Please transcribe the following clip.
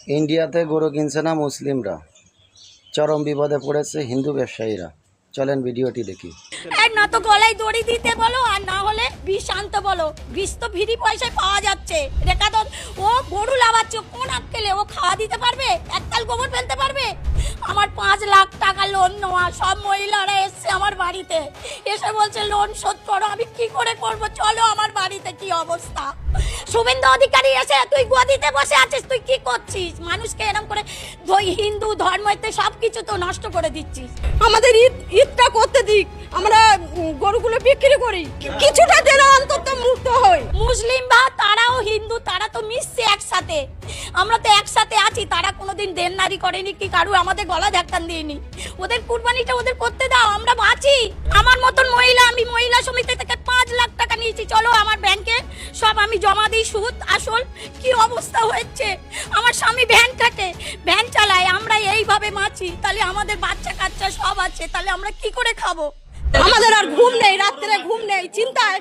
ইন্ডিয়াতে গরু কিনছে না মুসলিমরা, চরম বিপদে পড়েছে হিন্দু ব্যবসায়ীরা। চলেন ভিডিওটি দেখি। এক না তো গলায় দড়ি দিতে বলো, আর না হলে বিষ আনতে বলো। বিষ তো ফ্রি পয়সায় পাওয়া যাচ্ছে। রেখা তো ও গরু লাগাচ্ছে, কোন আক্কেলে ও খাওয়া দিতে পারবে? একতাল গোবর ফেলতে পারবে? আমার 5 লাখ টাকা লোন নেওয়া, সব মহিলারা এসছে আমার বাড়িতে, এসে বলছে লোন শোধ করো। আমি কি করে করব? চলো আমার বাড়িতে, কি অবস্থা। শুভেন্দু অধিকারী এসে, তুই গদিতে বসে আছিস, তুই কি করছিস? মানুষকে এরকম করে হিন্দু ধর্মতে সবকিছু তো নষ্ট করে দিচ্ছিস। আমাদের ঈদটা করতে দিক, আমরা গরুগুলো বিক্রি করি, কিছুটা যেন অন্তত মুক্ত হই। মুসলিম বা তারাও হিন্দু, তারা তো মিশছে একসাথে, আমরা তো একসাথে আছি। তারা কোনোদিন দেননারি করেনি কি কারু আমাদের গলা ধাক্কান দিইনি। ওদের কুরবানিটা ওদের করতে দাও, আমরা বাঁচি। আমার মতন মহিলা, আমি মহিলা সমিতি থেকে 5 লাখ টাকা নিয়েছি, চলো আমার ব্যাংকে সব আমি জমা দিই, সুদ আসল। কি অবস্থা হচ্ছে, আমার স্বামী ভ্যান চালায়, আমরা এইভাবে বাঁচি। তাহলে আমাদের বাচ্চা কাচ্চা সব আছে, তাহলে আমরা কি করে খাবো? আমাদের আর ঘুম নেই, রাত্রে ঘুম নেই, চিন্তায়